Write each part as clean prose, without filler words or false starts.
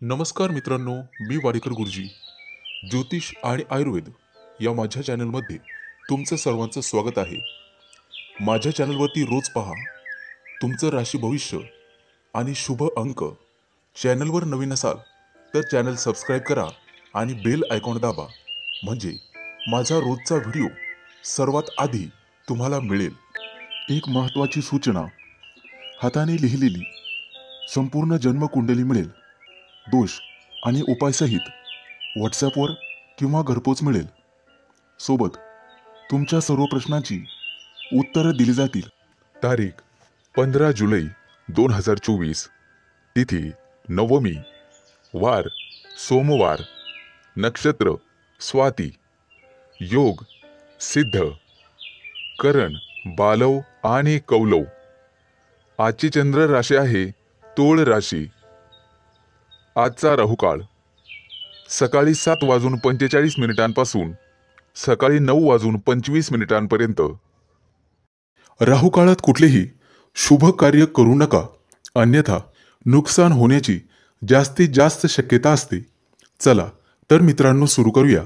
नमस्कार मित्रांनो, मी वाडेकर गुरुजी. ज्योतिष आणि आयुर्वेद या माझ्या चॅनलमध्ये तुमचं सर्वांचं स्वागत आहे. माझ्या चॅनलवरती रोज पहा तुमचं राशी भविष्य आणि शुभ अंक. चॅनलवर नवीन असाल तर चॅनल सबस्क्राईब करा आणि बेल आयकॉन दाबा, म्हणजे माझा रोजचा व्हिडिओ सर्वात आधी तुम्हाला मिळेल. एक महत्त्वाची सूचना: हाताने लिहिलेली संपूर्ण जन्मकुंडली मिळेल. दोष आणि उपायसहित व्हॉट्सॲपवर किंवा घरपोच मिळेल. सोबत तुमच्या सर्व प्रश्नांची उत्तरं दिली जातील. तारीख 15 जुलै 2024. तिथी नवमी, वार सोमवार, नक्षत्र स्वाती, योग सिद्ध, करण बालव आणि कौलव. आजची चंद्र राशी आहे तोळ राशी. आजचा राहुकाळ सकाळी 7:45 सकाळी 9:25 राहुकाळात कुठलेही शुभ कार्य करू नका, अन्यथा नुकसान होण्याची जास्तीत जास्त शक्यता असते. चला तर मित्रांनो, सुरू करूया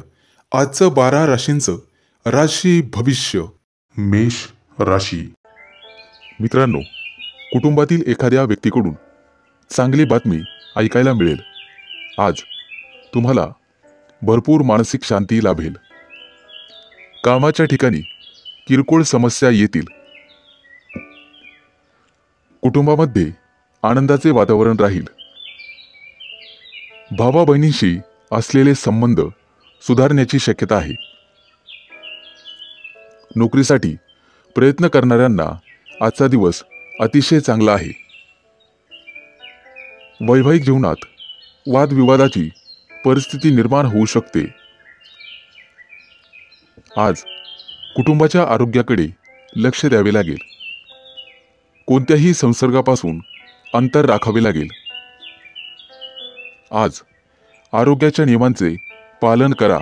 आजचं 12 राशींचं राशी भविष्य. मेष राशी. मित्रांनो, कुटुंबातील एखाद्या व्यक्तीकडून चांगली बातमी ऐकायला मिळेल. आज तुम्हाला भरपूर मानसिक शांती लाभेल. कामाच्या ठिकाणी किरकोळ समस्या येतील. कुटुंबामध्ये आनंदाचे वातावरण राहील. भावा बहिणींशी असलेले संबंध सुधारण्याची शक्यता आहे. नोकरीसाठी प्रयत्न करणाऱ्यांना आजचा दिवस अतिशय चांगला आहे. वैवाहिक जीवनात वादविवादाची परिस्थिती निर्माण होऊ शकते. आज कुटुंबाच्या आरोग्याकडे लक्ष द्यावे लागेल. कोणत्याही संसर्गापासून अंतर राखावे लागेल. आज आरोग्याच्या नियमांचे पालन करा.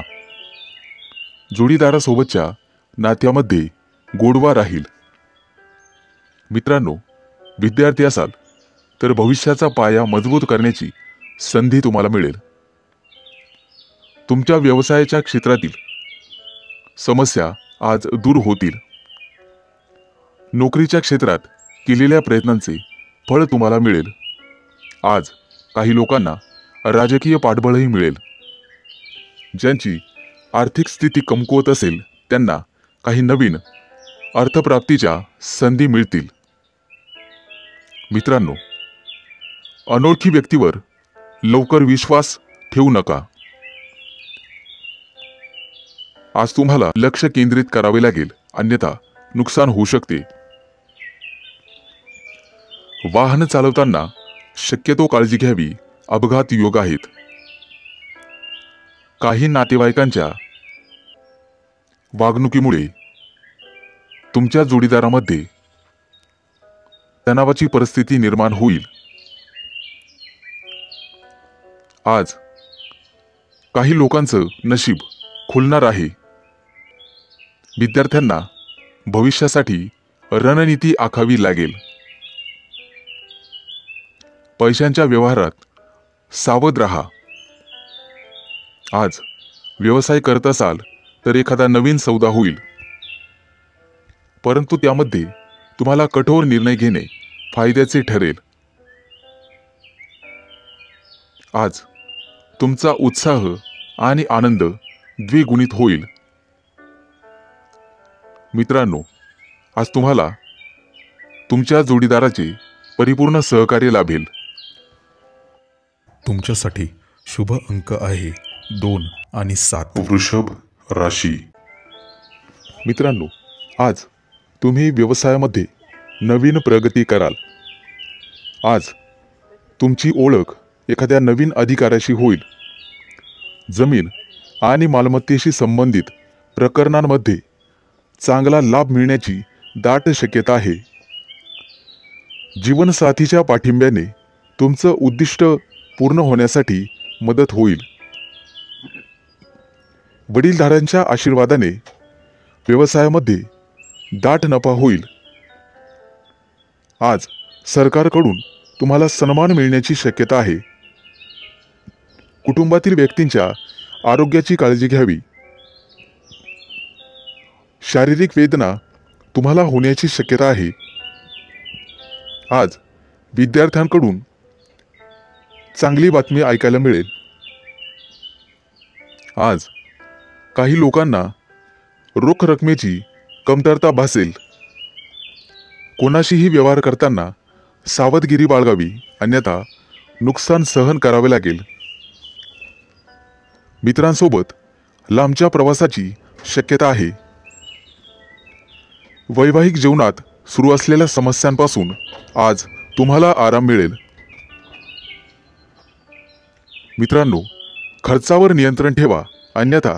जोडीदारासोबतच्या नात्यामध्ये गोडवा राहील. मित्रांनो, विद्यार्थी असाल तर भविष्याचा पाया मजबूत करण्याची संधी तुम्हाला मिळेल. तुमच्या व्यवसायाच्या क्षेत्रातील समस्या आज दूर होतील. नोकरीच्या क्षेत्रात केलेल्या प्रयत्नांचे फळ तुम्हाला मिळेल. आज काही लोकांना राजकीय पाठबळही मिळेल. ज्यांची आर्थिक स्थिती कमकुवत असेल त्यांना काही नवीन अर्थप्राप्तीच्या संधी मिळतील. मित्रांनो, अनोळखी व्यक्तीवर लवकर विश्वास ठेवू नका. आज तुम्हाला लक्ष केंद्रित करावे लागेल, अन्यथा नुकसान होऊ शकते. वाहन चालवताना शक्यतो काळजी घ्यावी. अपघात योग आहेत. काही नातेवाईकांच्या वागणुकीमुळे तुमच्या जोडीदारामध्ये तणावाची परिस्थिती निर्माण होईल. आज काही लोकांचं नशीब खुलणार आहे. विद्यार्थ्यांना भविष्यासाठी रणनीती आखावी लागेल. पैशांच्या व्यवहारात सावध राहा. आज व्यवसाय करत असाल तर एखादा नवीन सौदा होईल, परंतु त्यामध्ये तुम्हाला कठोर निर्णय घेणे फायद्याचे ठरेल. आज तुमचा उत्साह आणि आनंद द्विगुणित होईल. मित्रांनो, आज तुम्हाला तुमच्या जोडीदाराचे परिपूर्ण सहकार्य लाभेल. तुमच्यासाठी शुभ अंक आहे 2 आणि 7. वृषभ राशी. मित्रांनो, आज तुम्ही व्यवसायामध्ये नवीन प्रगती कराल. आज तुमची ओळख एखाद्या नवीन अधिकाऱ्याशी होईल. जमीन आणि मालमत्तेशी संबंधित प्रकरणांमध्ये चांगला लाभ मिळण्याची दाट शक्यता आहे. जीवनसाथीच्या पाठिंब्याने तुमचं उद्दिष्ट पूर्ण होण्यासाठी मदत होईल. वडीलधाऱ्यांच्या आशीर्वादाने व्यवसायामध्ये दाट नफा होईल. आज सरकारकडून तुम्हाला सन्मान मिळण्याची शक्यता आहे. कुटुंबातील व्यक्तींच्या आरोग्याची काळजी घ्यावी. शारीरिक वेदना तुम्हाला होण्याची शक्यता आहे. आज विद्यार्थ्यांकडून चांगली बातमी ऐकायला मिळेल. आज काही लोकांना रोख रकमेची कमतरता भासेल. कोणाशीही व्यवहार करताना सावधगिरी बाळगावी, अन्यथा नुकसान सहन करावे लागेल. मित्रांसोबत लांबच्या प्रवासाची शक्यता आहे. वैवाहिक जीवनात सुरू असलेल्या समस्यांपासून आज तुम्हाला आराम मिळेल. मित्रांनो, खर्चावर नियंत्रण ठेवा, अन्यथा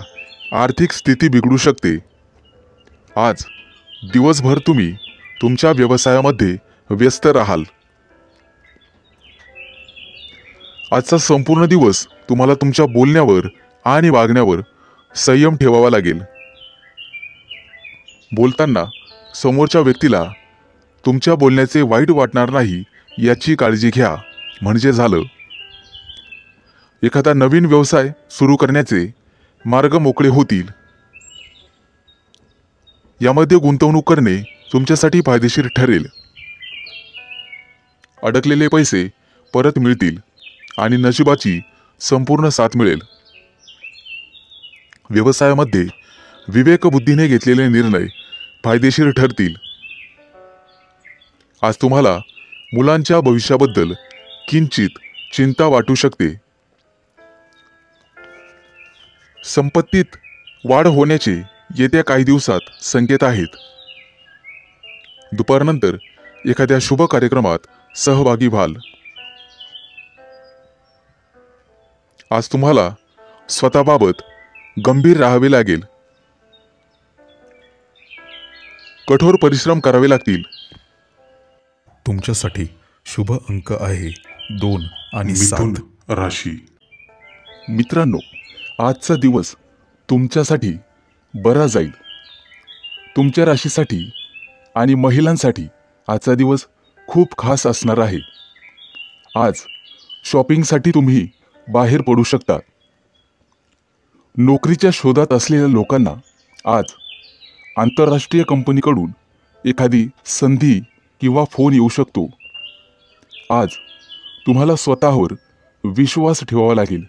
आर्थिक स्थिती बिघडू शकते. आज दिवसभर तुम्ही तुमच्या व्यवसायामध्ये व्यस्त राहाल. आजचा संपूर्ण दिवस तुम्हाला तुमच्या बोलण्यावर आणि वागण्यावर संयम ठेवावा लागेल. बोलताना समोरच्या व्यक्तीला तुमच्या बोलण्याचे वाईट वाटणार नाही याची काळजी घ्या, म्हणजे झालं. एखादा नवीन व्यवसाय सुरू करण्याचे मार्ग मोकळे होतील. यामध्ये गुंतवणूक करणे तुमच्यासाठी फायदेशीर ठरेल. अडकलेले पैसे परत मिळतील आणि नशिबाची संपूर्ण साथ मिळेल. व्यवसायामध्ये विवेकबुद्धीने घेतलेले निर्णय फायदेशीर ठरतील. आज तुम्हाला मुलांच्या भविष्याबद्दल किंचित चिंता वाटू शकते. संपत्तीत वाढ होण्याचे येत्या काही दिवसात संकेत आहेत. दुपारनंतर एखाद्या शुभ कार्यक्रमात सहभागी व्हाल. आज तुम्हाला स्वतःबाबत गंभीर राहावे लागेल. कठोर परिश्रम करावे लागतील. तुमच्यासाठी शुभ अंक आहे 2 आणि 7. मिथुन राशी. मित्रांनो, आजचा दिवस तुमच्यासाठी बरा जाईल. तुमच्या राशीसाठी आणि महिलांसाठी आजचा दिवस खूप खास असणार आहे. आज शॉपिंगसाठी तुम्ही बाहेर पडू शकता. नोकरीच्या शोधात असलेल्या लोकांना आज आंतरराष्ट्रीय कंपनीकडून एखादी संधी किंवा फोन येऊ शकतो. आज तुम्हाला स्वतःवर विश्वास ठेवावा लागेल.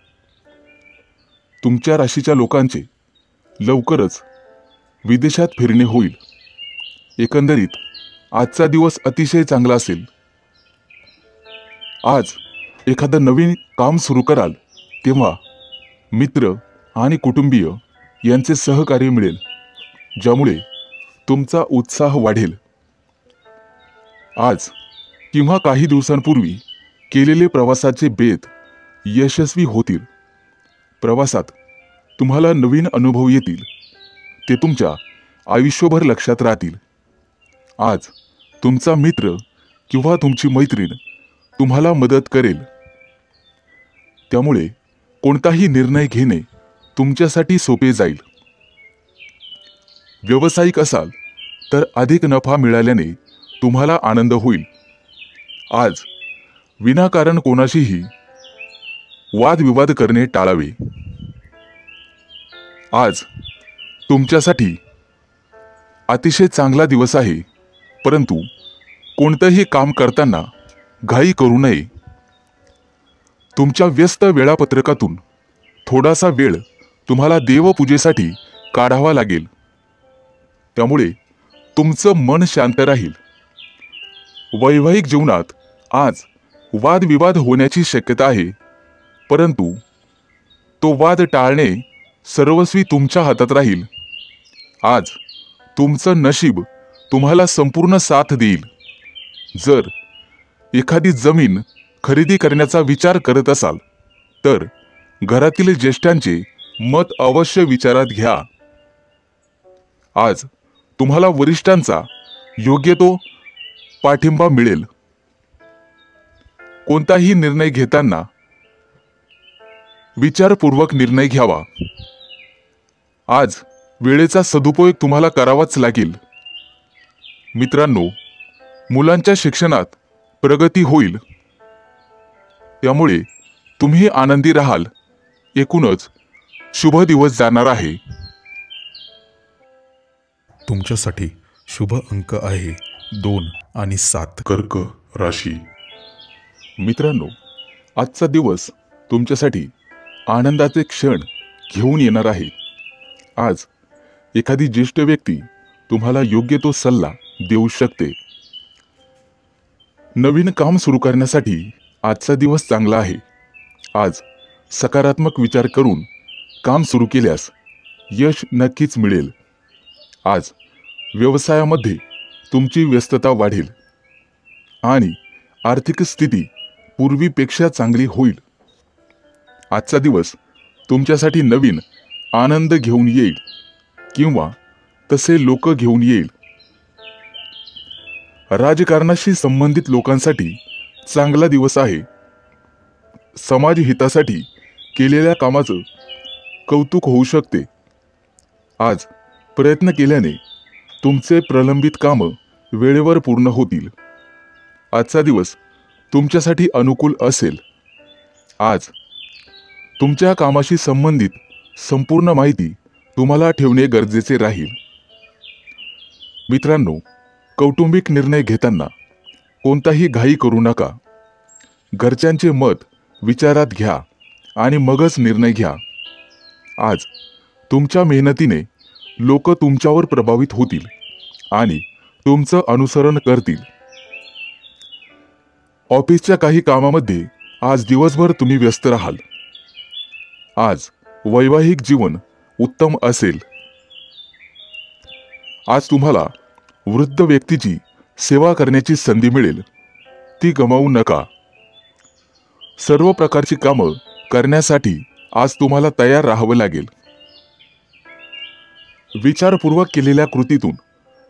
तुमच्या राशीच्या लोकांचे लवकरच विदेशात फिरणे होईल. एकंदरीत आजचा दिवस अतिशय चांगला असेल. आज एखादं नवीन काम सुरू कराल तेव्हा मित्र आणि कुटुंबीय यांचे सहकार्य मिळेल, ज्यामुळे तुमचा उत्साह वाढेल. आज किंवा काही दिवसांपूर्वी केलेले प्रवासाचे बेत यशस्वी होतील. प्रवासात तुम्हाला नवीन अनुभव येतील. ते तुमच्या आयुष्यभर लक्षात राहतील. आज तुमचा मित्र किंवा तुमची मैत्रीण तुम्हाला मदत करेल. त्यामुळे कोणताही निर्णय घेणे तुमच्यासाठी सोपे जाईल. व्यावसायिक असाल तर अधिक नफा मिळाल्याने तुम्हाला आनंद होईल. आज विनाकारण कोणाशीही वादविवाद करणे टाळावे. आज तुमच्यासाठी अतिशय चांगला दिवस आहे, परंतु कोणतेही काम करताना घाई करू नये. तुमच्या व्यस्त वेळापत्रकातून थोडासा वेळ तुम्हाला देवपूजेसाठी काढावा लागेल. त्यामुळे तुमचं मन शांत राहील. वैवाहिक जीवनात आज वादविवाद होण्याची शक्यता आहे, परंतु तो वाद टाळणे सर्वस्वी तुमच्या हातात राहील. आज तुमचं नशीब तुम्हाला संपूर्ण साथ देईल. जर एखादी जमीन खरेदी करण्याचा विचार करत असाल तर घरातील ज्येष्ठांचे मत अवश्य विचारात घ्या. आज तुम्हाला वरिष्ठांचा योग्य तो पाठिंबा मिळेल. कोणताही निर्णय घेताना विचारपूर्वक निर्णय घ्यावा. आज वेळेचा सदुपयोग तुम्हाला करावाच लागेल. मित्रांनो, मुलांच्या शिक्षणात प्रगती होईल. त्यामुळे तुम्ही आनंदी राहाल एकूणच शुभ दिवस जाणार आहे. तुमच्यासाठी शुभ अंक आहे 2 आणि 7. कर्क राशी. मित्रांनो, आजचा दिवस तुमच्यासाठी आनंदाचे क्षण घेऊन येणार आहे. आज एखादी ज्येष्ठ व्यक्ती तुम्हाला योग्य तो सल्ला देऊ शकते. नवीन काम सुरू करण्यासाठी आजचा दिवस चांगला आहे. आज सकारात्मक विचार करून काम सुरू केल्यास यश नक्कीच मिळेल. आज व्यवसायामध्ये तुमची व्यस्तता वाढेल आणि आर्थिक स्थिती पूर्वीपेक्षा चांगली होईल. आजचा दिवस तुमच्यासाठी नवीन आनंद घेऊन येईल किंवा तसे लोक घेऊन येईल. राजकारणाशी संबंधित लोकांसाठी चांगला दिवस आहे. समाज हितासाठी केलेल्या कामाचं कौतुक होऊ शकते. आज प्रयत्न केल्याने तुमचे प्रलंबित कामं वेळेवर पूर्ण होतील. आजचा दिवस तुमच्यासाठी अनुकूल असेल. आज तुमच्या कामाशी संबंधित संपूर्ण माहिती तुम्हाला ठेवणे गरजेचे राहील. मित्रांनो, कौटुंबिक निर्णय घेताना कोणताही घाई करू नका. घरच्यांचे मत विचारात घ्या आणि मगच निर्णय घ्या. आज तुमच्या मेहनतीने लोक तुमच्यावर प्रभावित होतील आणि तुमचं अनुसरण करतील. ऑफिसच्या काही कामामध्ये आज दिवसभर तुम्ही व्यस्त राहाल. आज वैवाहिक जीवन उत्तम असेल. आज तुम्हाला वृद्ध व्यक्तीची सेवा करण्याची संधी मिळेल. ती गमावू नका. सर्व प्रकारची कामं करण्यासाठी आज तुम्हाला तयार राहावं लागेल. विचारपूर्वक केलेल्या कृतीतून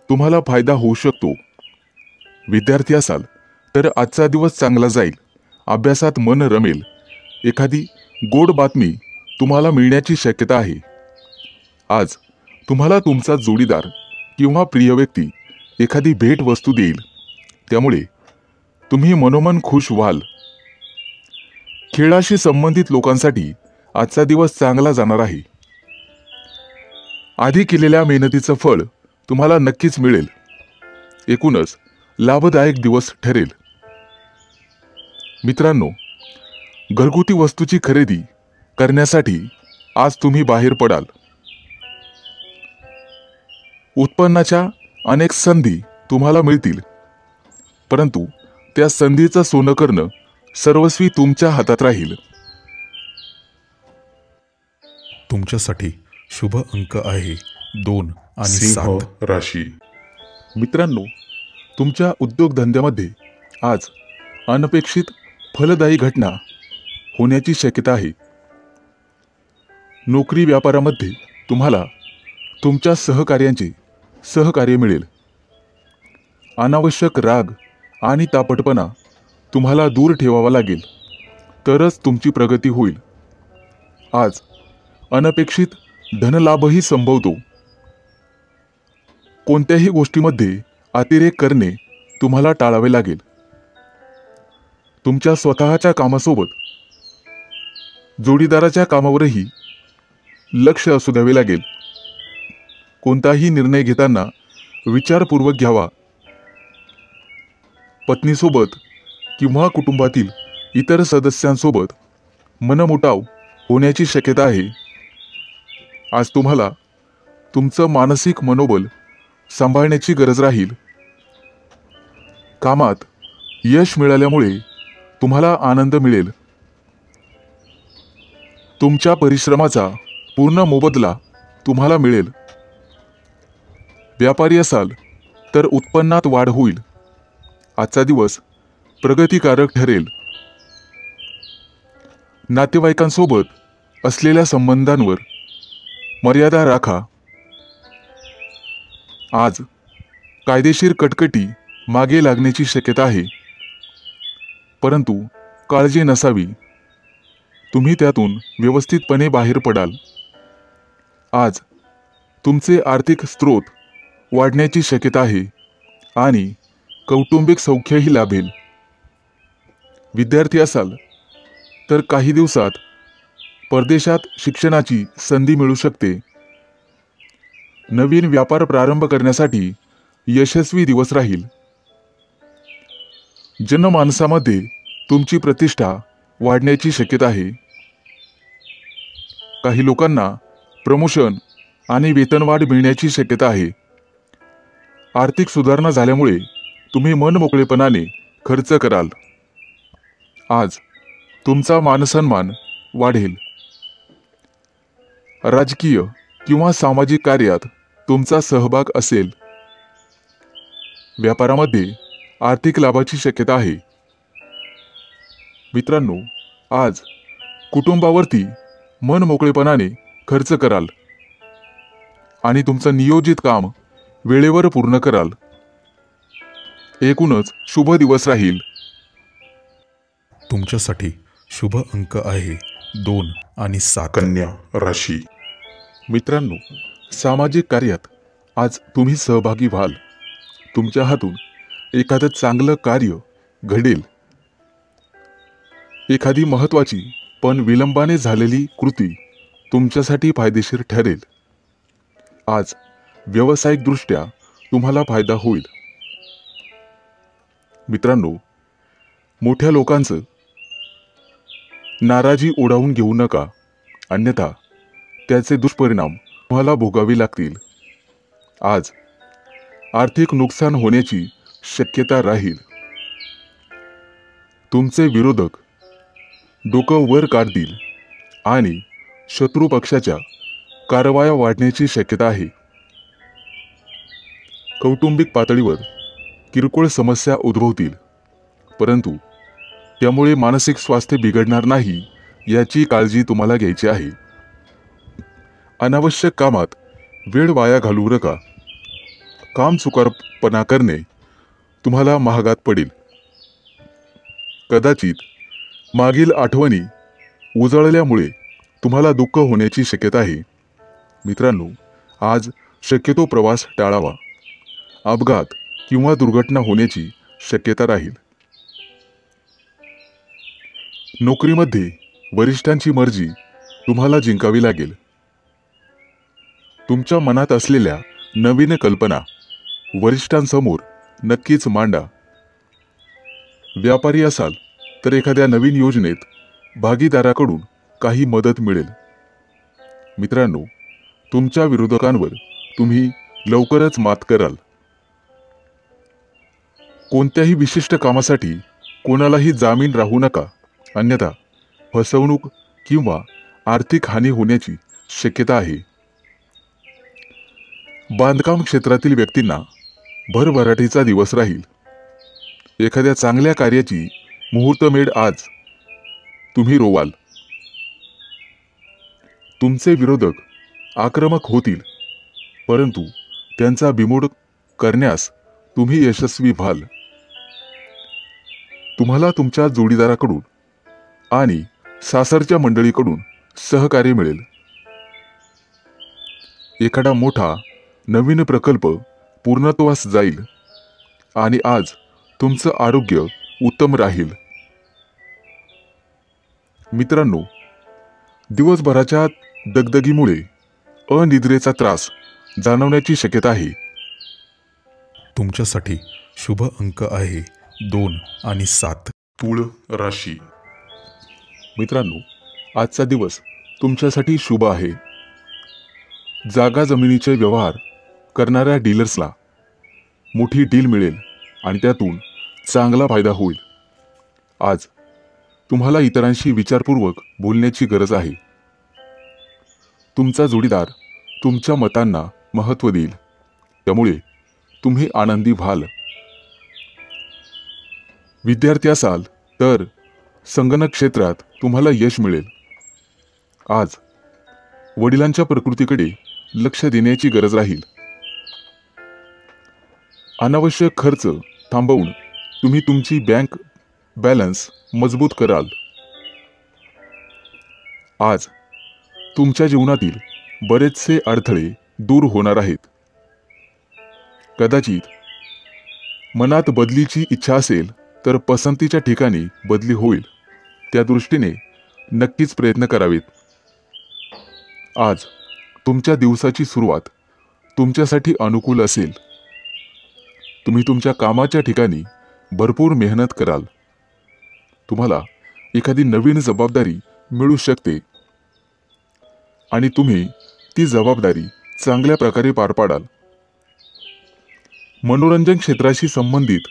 तुम्हाला फायदा होऊ शकतो. विद्यार्थी असाल तर आजचा दिवस चांगला जाईल. अभ्यासात मन रमेल. एखादी गोड बातमी तुम्हाला मिळण्याची शक्यता आहे. आज तुम्हाला तुमचा जोडीदार किंवा प्रिय व्यक्ती एखादी भेट वस्तू देईल. त्यामुळे तुम्ही मनोमन खुश व्हाल. खेळाशी संबंधित लोकांसाठी आजचा दिवस चांगला जाणार आहे. आधी केलेल्या मेहनतीचं फळ तुम्हाला नक्कीच मिळेल. एकूणच लाभदायक दिवस ठरेल. मित्रांनो, घरगुती वस्तूची खरेदी करण्यासाठी आज तुम्ही बाहेर पडाल. उत्पन्नाच्या अनेक संधी तुम्हाला मिळतील, परंतु त्या संधीचं सोनं करणं सर्वस्वी तुमच्या हातात राहील. तुमच्यासाठी शुभ अंक आहे 2 आणि 7. राशी. मित्रांनो, तुमच्या उद्योगधंद्यामध्ये आज अनपेक्षित फलदायी घटना होण्याची शक्यता आहे. नोकरी व्यापारामध्ये तुम्हाला तुमच्या सहकार्यांचे सहकार्य मिळेल. अनावश्यक राग आणि तापटपणा तुम्हाला दूर ठेवावा लागेल, तरच तुमची प्रगती होईल. आज अनपेक्षित धनलाभही संभवतो. कोणत्याही गोष्टीमध्ये अतिरेक करणे तुम्हाला टाळावे लागेल. तुमच्या स्वतःच्या कामासोबत जोडीदाराच्या कामावरही लक्ष असू द्यावे लागेल. कोणताही निर्णय घेताना विचारपूर्वक घ्यावा. पत्नीसोबत किंवा कुटुंबातील इतर सदस्यांसोबत मनमुटाव होण्याची शक्यता आहे. आज तुम्हाला तुमचं मानसिक मनोबल सांभाळण्याची गरज राहील. कामात यश मिळाल्यामुळे तुम्हाला आनंद मिळेल. तुमच्या परिश्रमाचा पूर्ण मोबदला तुम्हाला मिळेल. व्यापारी असाल तर उत्पन्नात वाढ होईल. आजचा दिवस प्रगतिकारक ठरेल. नातेवाईकांसोबत असलेल्या संबंधांवर मर्यादा राखा. आज कायदेशीर कटकटी मागे लागण्याची शक्यता आहे, परंतु काळजी नसावी. तुम्ही त्यातून व्यवस्थितपणे बाहेर पडाल. आज तुमचे आर्थिक स्रोत वाढण्याची शक्यता आहे आणि कौटुंबिक सौख्यही लाभेल. विद्यार्थी असाल तर काही दिवसात परदेशात शिक्षणाची संधी मिळू शकते. नवीन व्यापार प्रारंभ करण्यासाठी यशस्वी दिवस राहील. जनमानसामध्ये तुमची प्रतिष्ठा वाढण्याची शक्यता आहे. काही लोकांना प्रमोशन आणि वेतनवाढ मिळण्याची शक्यता आहे. आर्थिक सुधारणा झाल्यामुळे तुम्ही मनमोकळेपणाने खर्च कराल. आज तुमचा मानसन्मान वाढेल. राजकीय किंवा सामाजिक कार्यात तुमचा सहभाग असेल. व्यापारामध्ये आर्थिक लाभाची शक्यता आहे. मित्रांनो, आज कुटुंबावरती मनमोकळेपणाने खर्च कराल आणि तुमचं नियोजित काम वेळेवर पूर्ण कराल. एकूणच शुभ दिवस राहील. तुमच्यासाठी शुभ अंक आहे 2 आणि 7. कन्या राशी. मित्रांनो, सामाजिक कार्यात आज तुम्ही सहभागी व्हाल. तुमच्या हातून एखादं चांगलं कार्य घडेल. एखादी महत्त्वाची पण विलंबाने झालेली कृती तुमच्यासाठी फायदेशीर ठरेल. आज व्यावसायिकदृष्ट्या तुम्हाला फायदा होईल. मित्रांनो, मोठ्या लोकांचं नाराजी ओढावून घेऊ नका, अन्यथा त्याचे दुष्परिणाम तुम्हाला भोगावे लागतील. आज आर्थिक नुकसान होण्याची शक्यता राहील. तुमचे विरोधक डोकं वर काढतील आणि शत्रू पक्षाच्या कारवाया वाढण्याची शक्यता आहे. कौटुंबिक पातळीवर किरकोळ समस्या उद्भवतील, परंतु त्यामुळे मानसिक स्वास्थ्य बिघडणार नाही याची काळजी तुम्हाला घ्यायची आहे. अनावश्यक कामात वेळ वाया घालवू नका. काम चुकारपणा करणे तुम्हाला महागात पडेल. कदाचित मागील आठवणी उजळल्यामुळे तुम्हाला दुःख होण्याची शक्यता आहे. मित्रांनो, आज शक्यतो प्रवास टाळावा. अपघात किंवा दुर्घटना होण्याची शक्यता राहील. नोकरीमध्ये वरिष्ठांची मर्जी तुम्हाला जिंकावी लागेल. तुमच्या मनात असलेल्या नवीन कल्पना वरिष्ठांसमोर नक्कीच मांडा. व्यापारी असाल तर एखाद्या नवीन योजनेत भागीदाराकडून काही मदत मिळेल. मित्रांनो, तुमच्या विरोधकांवर तुम्ही लवकरच मात कराल. कोणत्याही विशिष्ट कामासाठी कोणालाही जामीन राहू नका, अन्यथा फसवणूक किंवा आर्थिक हानी होण्याची शक्यता आहे. बांधकाम क्षेत्रातील व्यक्तींना भरभराटीचा दिवस राहील. एखाद्या चांगल्या कार्याची मुहूर्तमेढ आज तुम्ही रोवाल. तुमचे विरोधक आक्रमक होतील, परंतु त्यांचा बिमोड करण्यास तुम्ही यशस्वी व्हाल. तुम्हाला तुमच्या जोडीदाराकडून आणि सासरच्या मंडळीकडून सहकार्य मिळेल. एखादा मोठा नवीन प्रकल्प पूर्णत्वास जाईल आणि आज तुमचं आरोग्य उत्तम राहील. मित्रांनो, दिवसभराच्या दगदगीमुळे अनिद्रेचा त्रास जाणवण्याची शक्यता आहे. तुमच्यासाठी शुभ अंक आहे 2 आणि 7. तुळ राशी. मित्रांनो, आजचा दिवस तुमच्यासाठी शुभ आहे. जागा जमिनीचे व्यवहार करणाऱ्या डीलर्सला मोठी डील मिळेल आणि त्यातून चांगला फायदा होईल. आज तुम्हाला इतरांशी विचारपूर्वक बोलण्याची गरज आहे. तुमचा जोडीदार तुमच्या मतांना महत्त्व देईल, त्यामुळे तुम्ही आनंदी व्हाल. विद्यार्थी असाल तर संगणक क्षेत्रात तुम्हाला यश मिळेल. आज वडिलांच्या प्रकृतीकडे लक्ष देण्याची गरज राहील. अनावश्यक खर्च थांबवून तुम्ही तुमची बँक बॅलन्स मजबूत कराल. आज तुमच्या जीवनातील बरेचसे अडथळे दूर होणार आहेत. कदाचित मनात बदलीची इच्छा असेल तर पसंतीच्या ठिकाणी बदली होईल. त्या दृष्टीने नक्कीच प्रयत्न करावेत. आज तुमच्या दिवसाची सुरुवात तुमच्यासाठी अनुकूल असेल. तुम्ही तुमच्या कामाच्या ठिकाणी भरपूर मेहनत कराल. तुम्हाला एखादी नवीन जबाबदारी मिळू शकते आणि तुम्ही ती जबाबदारी चांगल्या प्रकारे पार पाडाल. मनोरंजन क्षेत्राशी संबंधित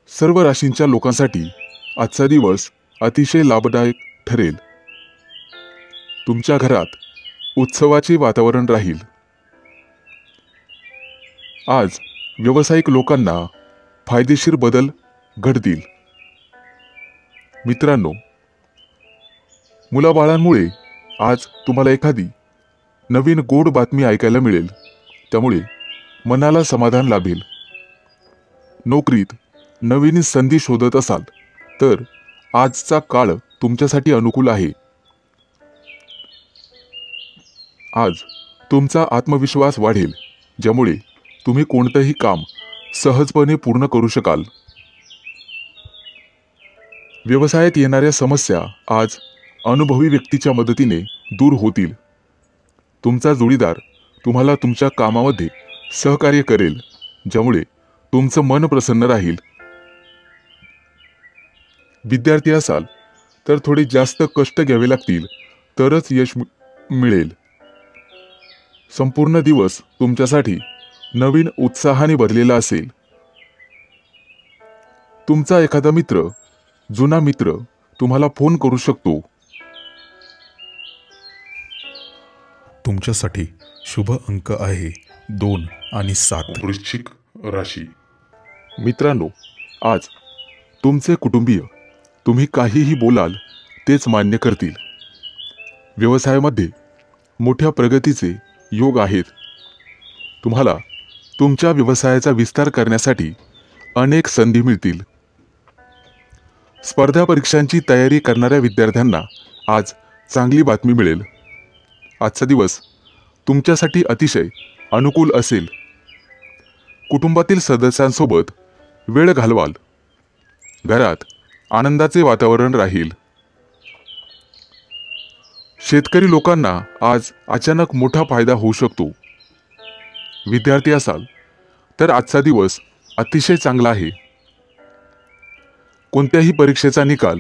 सर्व राशींच्या लोकांसाठी आजचा दिवस अतिशय लाभदायक ठरेल. तुमच्या घरात उत्सवाचे वातावरण राहील. आज व्यावसायिक लोकांना फायदेशीर बदल घडतील. मित्रांनो, मुलाबाळांमुळे आज तुम्हाला एखादी नवीन गोड बातमी ऐकायला मिळेल, त्यामुळे मनाला समाधान लाभेल. नोकरीत नवीन संधी शोधत असाल तर आजचा काळ तुमच्यासाठी अनुकूल आहे. आज तुमचा आत्मविश्वास वाढेल, ज्यामुळे तुम्ही कोणतंही काम सहजपणे पूर्ण करू शकाल. व्यवसायात येणाऱ्या समस्या आज अनुभवी व्यक्तीच्या मदतीने दूर होतील. तुमचा जोडीदार तुम्हाला तुमच्या कामामध्ये सहकार्य करेल, ज्यामुळे तुमचं मन प्रसन्न राहील. विद्यार्थी असाल तर थोडे जास्त कष्ट घ्यावे लागतील तरच यश मिळेल. संपूर्ण दिवस तुमच्यासाठी नवीन उत्साहाने भरलेला असेल. तुमचा एखादा मित्र, जुना मित्र तुम्हाला फोन करू शकतो. तुमच्यासाठी शुभ अंक आहे 2 आणि 7. वृश्चिक राशी. मित्रांनो, आज तुमचे कुटुंबीय तुम्ही काहीही बोलाल तेच मान्य करतील. व्यवसायामध्ये मोठ्या प्रगतीचे योग आहेत. तुम्हाला तुमच्या व्यवसायाचा विस्तार करण्यासाठी अनेक संधी मिळतील. स्पर्धा परीक्षांची तयारी करणाऱ्या विद्यार्थ्यांना आज चांगली बातमी मिळेल. आजचा दिवस तुमच्यासाठी अतिशय अनुकूल असेल. कुटुंबातील सदस्यांसोबत वेळ घालवाल. घरात आनंदाचे वातावरण राहील. शेतकरी लोकांना आज अचानक मोठा फायदा होऊ शकतो. विद्यार्थी असाल तर आजचा दिवस अतिशय चांगला आहे. कोणत्याही परीक्षेचा निकाल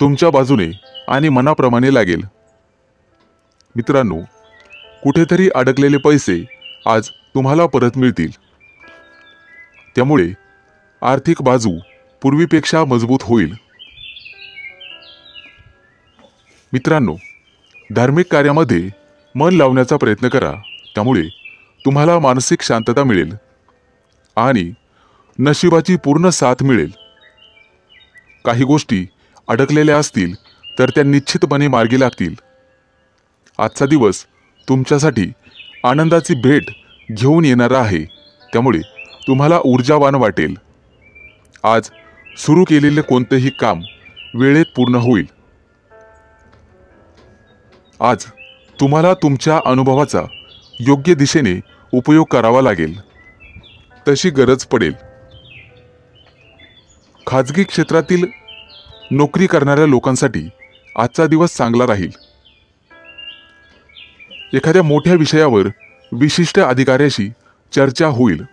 तुमच्या बाजूने आणि मनाप्रमाणे लागेल. मित्रांनो, कुठेतरी अडकलेले पैसे आज तुम्हाला परत मिळतील. त्यामुळे आर्थिक बाजू पूर्वीपेक्षा मजबूत होईल. मित्रांनो, धार्मिक कार्यामध्ये मन लावण्याचा प्रयत्न करा. त्यामुळे तुम्हाला मानसिक शांतता मिळेल आणि नशिबाची पूर्ण साथ मिळेल. काही गोष्टी अडकलेल्या असतील तर त्या निश्चितपणे मार्गी लागतील. आजचा दिवस तुमच्यासाठी आनंदाची भेट घेऊन येणारा आहे. त्यामुळे तुम्हाला ऊर्जावान वाटेल. आज सुरू केलेले कोणतेही काम वेळेत पूर्ण होईल. आज तुम्हाला तुमच्या अनुभवाचा योग्य दिशेने उपयोग करावा लागेल. तशी गरज पडेल. खाजगी क्षेत्रातील नोकरी करणाऱ्या लोकांसाठी आजचा दिवस चांगला राहील. एखाद्या मोठ्या विषयावर विशिष्ट अधिकाऱ्याशी चर्चा होईल.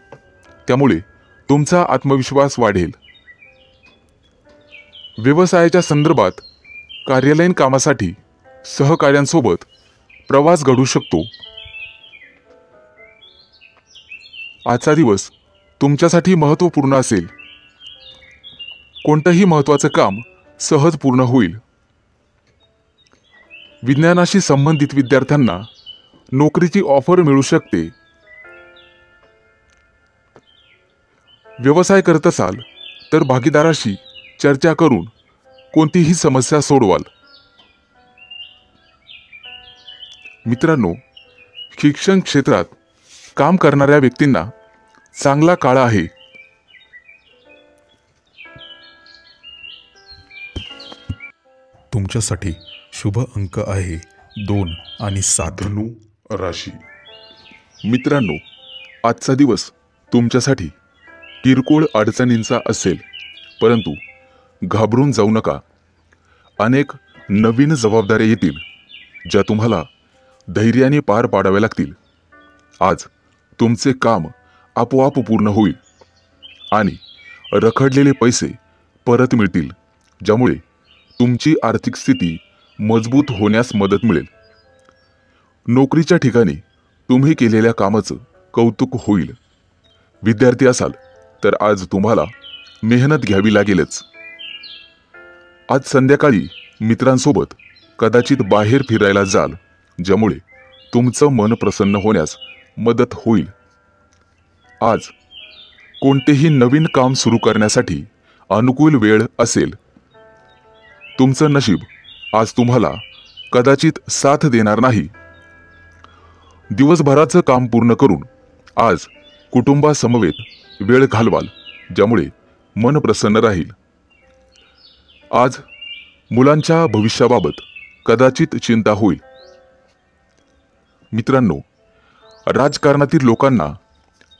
त्यामुळे तुमचा आत्मविश्वास वाढेल. व्यवसायाच्या संदर्भात कार्यालयीन कामासाठी सहकाऱ्यांसोबत प्रवास घडू शकतो. आजचा दिवस तुमच्यासाठी महत्त्वपूर्ण असेल. कोणतंही महत्त्वाचं काम सहज पूर्ण होईल. विज्ञानाशी संबंधित विद्यार्थ्यांना नोकरीची ऑफर मिळू शकते. व्यवसाय करत असाल तर भागीदाराशी चर्चा करून कोणतीही समस्या सोडवाल. मित्रांनो, शिक्षण क्षेत्रात काम करणाऱ्या व्यक्तींना चांगला काळ आहे. तुमच्यासाठी शुभ अंक आहे 2 आणि 7. धनु राशी. मित्रांनो, आजचा दिवस तुमच्यासाठी किरकोळ अडचणींचा असेल, परंतु घाबरून जाऊ नका. अनेक नवीन जबाबदाऱ्या येतील ज्या तुम्हाला धैर्याने पार पाडाव्या लागतील। आज तुमचे काम आपोआप पूर्ण होईल आणि रखडलेले पैसे परत मिळतील, ज्यामुळे तुमची आर्थिक स्थिती मजबूत होण्यास मदत मिळेल। नोकरीच्या ठिकाणी तुम्ही केलेल्या कामाचं कौतुक होईल। विद्यार्थी असाल तर आज तुम्हाला मेहनत घ्यावी लागेलच। आज संध्याकाळी मित्रांसोबत कदाचित बाहेर फिरायला जाल, ज्यामुळे तुमचं मन प्रसन्न होण्यास मदत होईल। आज कोणतेही नवीन काम सुरू करण्यासाठी अनुकूल वेळ असेल। तुमचं नशीब आज तुम्हाला कदाचित साथ देणार नाही। दिवसभराचं काम पूर्ण करून आज कुटुंबासमवेत वेळ घालवाल, ज्यामुळे मन प्रसन्न राहील। आज मुलांच्या भविष्याबाबत कदाचित चिंता होईल। मित्रांनो, राजकारणातील लोकांना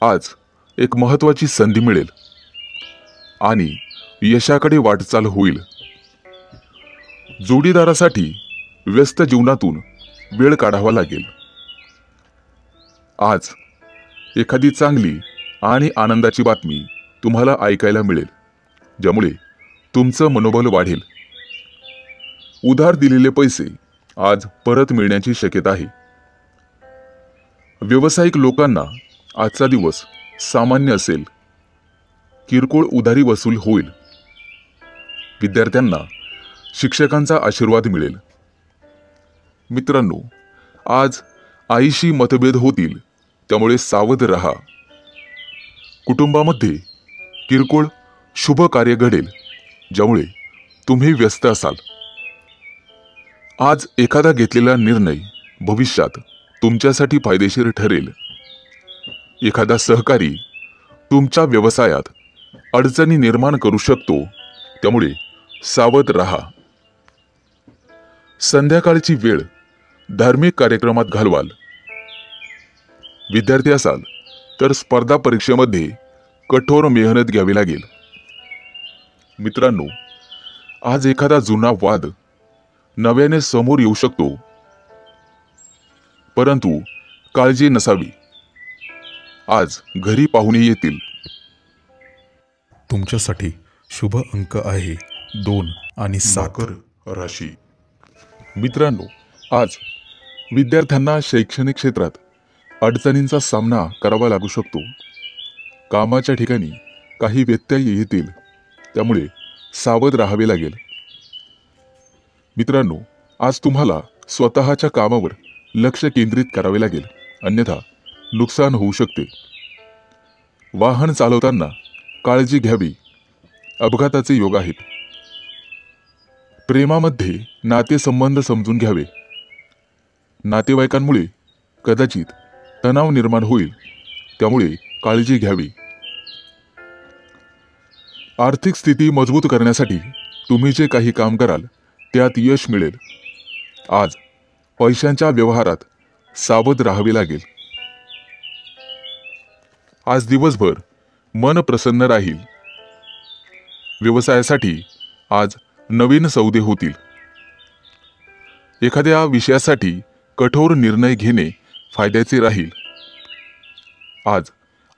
आज एक महत्त्वाची संधी मिळेल आणि यशाकडे वाटचाल होईल। जोडीदारासाठी व्यस्त जीवनातून वेळ काढावा लागेल। आज एखादी चांगली आणि आनंदाची बातमी तुम्हाला ऐकायला मिळेल, ज्यामुळे तुमचं मनोबल वाढेल। उधार दिलेले पैसे आज परत मिळण्याची शक्यता आहे। व्यावसायिक लोकांना आजचा दिवस सामान्य असेल। किरकोळ उधारी वसूल होईल। विद्यार्थ्यांना शिक्षकांचा आशीर्वाद मिळेल। मित्रांनो, आज आईशी मतभेद होतील, त्यामुळे सावध रहा। कुटुंबामध्ये किरकोळ शुभ कार्य घडेल, ज्यामुळे तुम्ही व्यस्त असाल। आज एखादा घेतलेला निर्णय भविष्यात तुमच्यासाठी फायदेशीर ठरेल। एखादा सहकारी तुमच्या व्यवसायात अडचणी निर्माण करू शकतो, त्यामुळे सावध रहा। संध्याकाळची वेळ धार्मिक कार्यक्रमात घालवाल। विद्यार्थी असाल तर स्पर्धा परीक्षेमध्ये कठोर मेहनत घ्यावी लागेल। मित्रांनो, आज एखादा जुना वाद नव्याने समोर येऊ शकतो, परंतु काळजी नसावी। आज घरी पाहुणे येतील। तुमच्यासाठी शुभ अंक आहे 2 आणि 7। मकर राशी। मित्रांनो, आज विद्यार्थ्यांना शैक्षणिक क्षेत्रात अडचणींचा सामना करावा लागू शकतो। कामाच्या ठिकाणी काही व्यत्यय येतील, त्यामुळे सावध राहावे लागेल। मित्रांनो, आज तुम्हाला स्वतःच्या कामावर लक्ष केंद्रित करावे लागेल, अन्यथा नुकसान होऊ शकते। वाहन चालवताना काळजी घ्यावी, अपघाताचे योग आहेत। प्रेमामध्ये नातेसंबंध समजून घ्यावे। नातेवाईकांमुळे कदाचित तणाव निर्माण होईल, त्यामुळे काळजी घ्यावी। आर्थिक स्थिती मजबूत करण्यासाठी तुम्ही जे काही काम कराल त्यात यश मिळेल। आज पैशांच्या व्यवहारात सावध राहावे लागेल। आज दिवसभर मन प्रसन्न राहील। व्यवसायासाठी आज नवीन सौदे होतील। एखाद्या विषयासाठी कठोर निर्णय घेणे फायद्याचे राहील। आज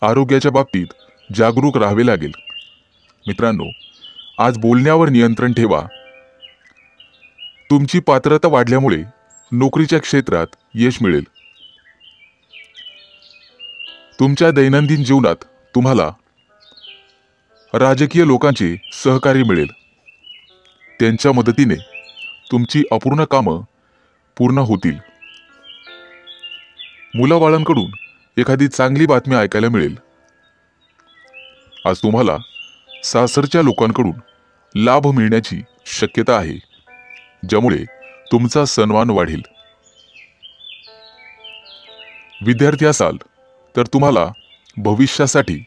आरोग्याच्या बाबतीत जागरूक राहावे लागेल। मित्रांनो, आज बोलण्यावर नियंत्रण ठेवा। तुमची पात्रता वाढल्यामुळे नोकरीच्या क्षेत्रात यश मिळेल। तुमच्या दैनंदिन जीवनात तुम्हाला राजकीय लोकांचे सहकार्य मिळेल। त्यांच्या मदतीने तुमची अपूर्ण कामं पूर्ण होतील। मुलाबाळांकडून एखादी चांगली बातमी ऐकायला मिळेल। आज तुम्हाला सासरच्या लोकांकडून लाभ मिळण्याची शक्यता आहे, ज्यामुळे तुमचा सन्मान वाढेल। विद्यार्थी असाल तर तुम्हाला भविष्यासाठी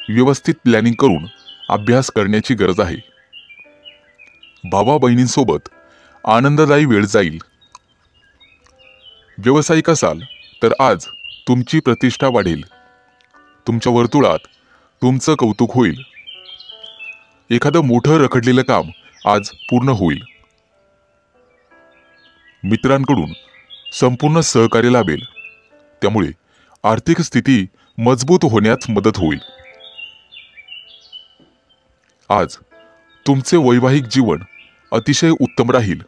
व्यवस्थित प्लॅनिंग करून अभ्यास करण्याची गरज आहे। भावा बहिणींसोबत आनंददायी वेळ जाईल। व्यावसायिक असाल तर आज तुमची प्रतिष्ठा वाढेल। तुमच्या वर्तुळात तुमचं कौतुक होईल। एखादं मोठं रखडलेलं काम आज पूर्ण होईल। मित्रांकडून संपूर्ण सहकार्य लाभेल. त्यामुळे आर्थिक स्थिती मजबूत होण्यास मदत होईल. आज तुमचे वैवाहिक जीवन अतिशय उत्तम राहील.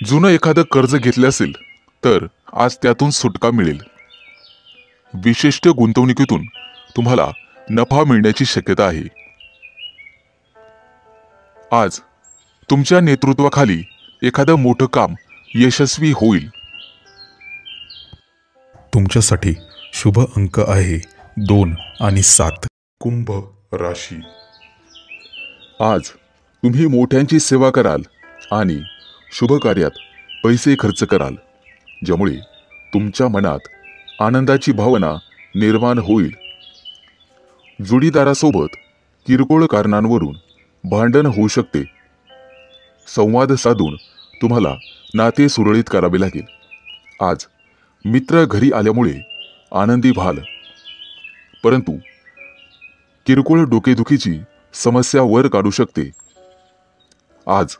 जुनं एखादं कर्ज घेतले असेल तर आज त्यातून सुटका मिळेल. विशिष्ट गुंतवणुकीतून तुम्हाला नफा मिळण्याची शक्यता आहे. आज तुमच्या नेतृत्वाखाली एखादं मोठं काम यशस्वी होईल. तुमच्यासाठी शुभ अंक आहे 2 आणि 7. कुंभ राशी. आज तुम्ही मोठ्यांची सेवा कराल आणि शुभ कार्यात पैसे खर्च कराल, ज्यामुळे तुमच्या मनात आनंदाची भावना निर्माण होईल. जोडीदारासोबत किरकोळ कारणांवरून भांडण होऊ शकते. संवाद साधून तुम्हाला नाते सुरळीत करावे लागेल. आज मित्र घरी आल्यामुळे आनंदी व्हाल, परंतु किरकोळ डोकेदुखीची समस्या वर काढू शकते. आज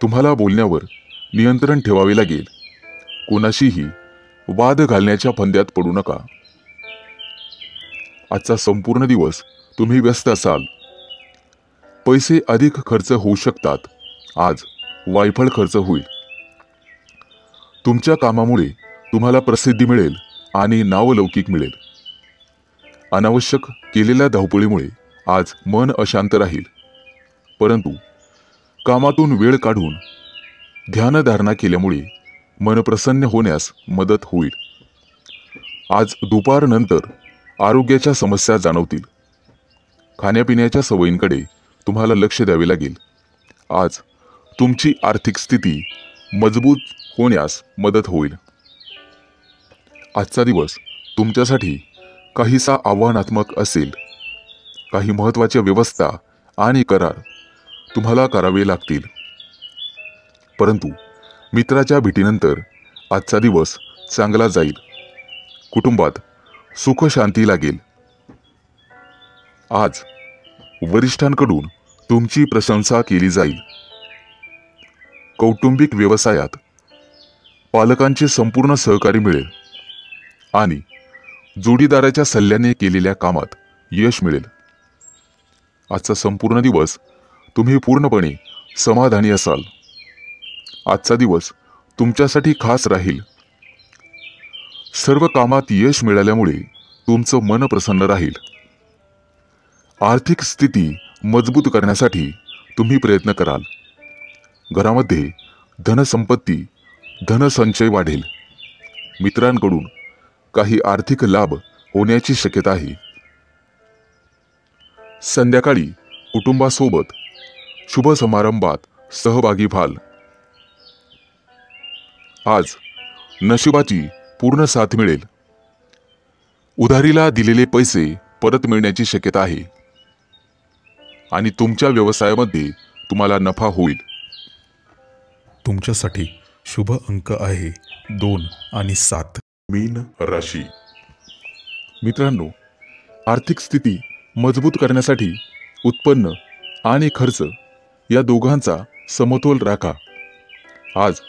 तुम्हाला बोलण्यावर नियंत्रण ठेवावे लागेल. कोणाशीही वाद घालण्याच्या फंद्यात पडू नका. आजचा संपूर्ण दिवस तुम्ही व्यस्त असाल. पैसे अधिक खर्च होऊ शकतात. आज वायफळ खर्च होईल. तुमच्या कामामुळे तुम्हाला प्रसिद्धी मिळेल आणि नावलौकिक मिळेल. अनावश्यक केलेल्या धावपळीमुळे आज मन अशांत राहील, परंतु कामातून वेळ काढून ध्यानधारणा केल्यामुळे मन प्रसन्न होण्यास मदत होईल. आज दुपारनंतर आरोग्याच्या समस्या जाणवतील. खाण्यापिण्याच्या सवयींकडे तुम्हाला लक्ष द्यावे लागेल. आज तुमची आर्थिक स्थिती मजबूत होण्यास मदत होईल. आजचा दिवस तुमच्यासाठी काहीसा आव्हानात्मक असेल. काही महत्त्वाच्या व्यवस्था आणि करार तुम्हाला करावे लागतील, परंतु मित्राच्या भेटीनंतर आजचा दिवस चांगला जाईल. कुटुंबात सुख शांती लागेल. आज वरिष्ठांकडून तुमची प्रशंसा केली जाईल. कौटुंबिक व्यवसायात पालकांचे संपूर्ण सहकार्य मिळेल आणि जोडीदाराच्या सल्ल्याने केलेल्या कामात यश मिळेल. आजचा संपूर्ण दिवस तुम्ही पूर्णपणे समाधानी असाल. आजचा दिवस तुमच्यासाठी खास राहील. सर्व कामात यश मिळाल्यामुळे तुमचं मन प्रसन्न राहील. आर्थिक स्थिती मजबूत करण्यासाठी तुम्ही प्रयत्न कराल. घरामध्ये धनसंपत्ती, धनसंचय वाढेल. मित्रांकडून काही आर्थिक लाभ होण्याची शक्यता आहे. संध्याकाळी कुटुंबासोबत शुभ समारंभात सहभागी व्हाल. आज नशिबाची पूर्ण साथ मिळेल. उधारीला दिलेले पैसे परत मिळण्याची शक्यता आहे आणि तुमच्या व्यवसायामध्ये तुम्हाला नफा होईल. तुमच्यासाठी शुभ अंक आहे 2 आणि 7. मीन राशी. मित्रांनो, आर्थिक स्थिती मजबूत करण्यासाठी उत्पन्न आणि खर्च या दोघांचा समतोल राखा. आज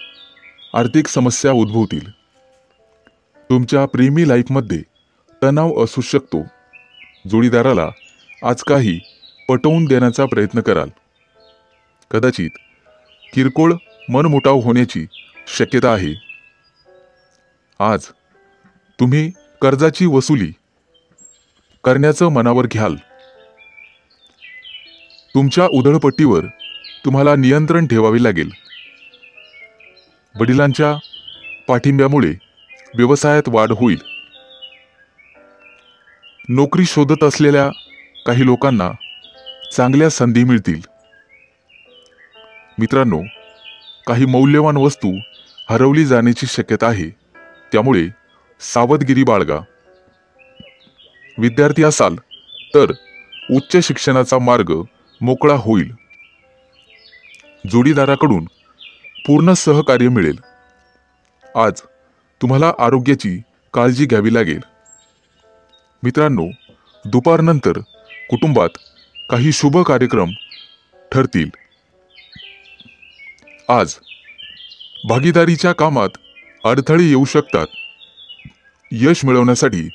आर्थिक समस्या उद्भवतील. तुमच्या प्रेमी लाईफमध्ये तणाव असू शकतो. जोडीदाराला आज काही पटवून देण्याचा प्रयत्न कराल. कदाचित किरकोळ मनमुटाव होण्याची शक्यता आहे. आज तुम्ही कर्जाची वसुली करण्याचं मनावर घ्याल. तुमच्या उधळपट्टीवर तुम्हाला नियंत्रण ठेवावे लागेल. वडिलांच्या पाठिंब्यामुळे व्यवसायात वाढ होईल. नोकरी शोधत असलेल्या काही लोकांना चांगल्या संधी मिळतील. मित्रांनो, काही मौल्यवान वस्तू हरवली जाण्याची शक्यता आहे, त्यामुळे सावधगिरी बाळगा. विद्यार्थी असाल तर उच्च शिक्षणाचा मार्ग मोकळा होईल. जोडीदाराकडून पूर्ण सहकार्य मिळेल. आज तुम्हाला आरोग्याची काळजी घ्यावी लागेल. मित्रांनो, दुपारनंतर कुटुंबात काही शुभ कार्यक्रम ठरतील. आज भागीदारीच्या कामात अडथळे येऊ शकतात. यश मिळवण्यासाठी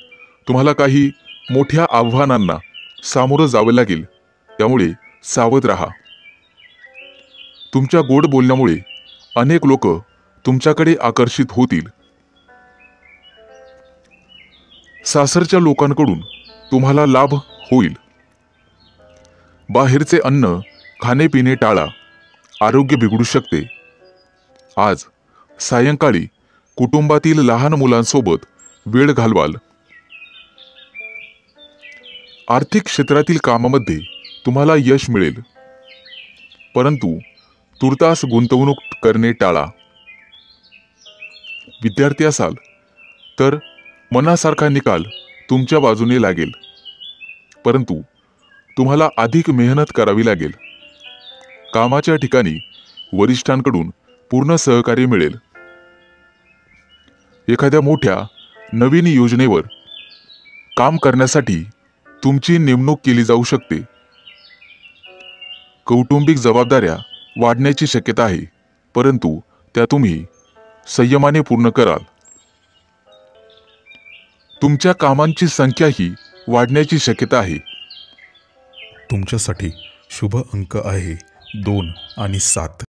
तुम्हाला काही मोठ्या आव्हानांना सामोरं जावे लागेल, त्यामुळे सावध राहा. तुमच्या गोड बोलण्यामुळे अनेक लोक तुमच्याकडे आकर्षित होतील. सासरच्या लोकांकडून तुम्हाला लाभ होईल. बाहेरचे अन्न खाणे-पिणे टाळा, आरोग्य बिघडू शकते. आज सायंकाळी कुटुंबातील लहान मुलांसोबत वेळ घालवाल. आर्थिक क्षेत्रातील कामामध्ये तुम्हाला यश मिळेल, परंतु तुर्तास गुंतवणूक करणे टाळा. विद्यार्थी असाल तर मनासारखा निकाल तुमच्या बाजूने लागेल, परंतु तुम्हाला अधिक मेहनत करावी लागेल. कामाच्या ठिकाणी वरिष्ठांकडून पूर्ण सहकार्य मिळेल. एखाद्या मोठ्या नवीन योजनेवर काम करण्यासाठी तुमची नेमणूक केली जाऊ शकते. कौटुंबिक जबाबदाऱ्या वाढण्याची शक्यता आहे, परंतु त्या तुम्ही संयमाने पूर्ण कराल. तुमच्या कामांची संख्याही वाढण्याची शक्यता आहे. तुमच्यासाठी शुभ अंक आहे 2 आणि 7.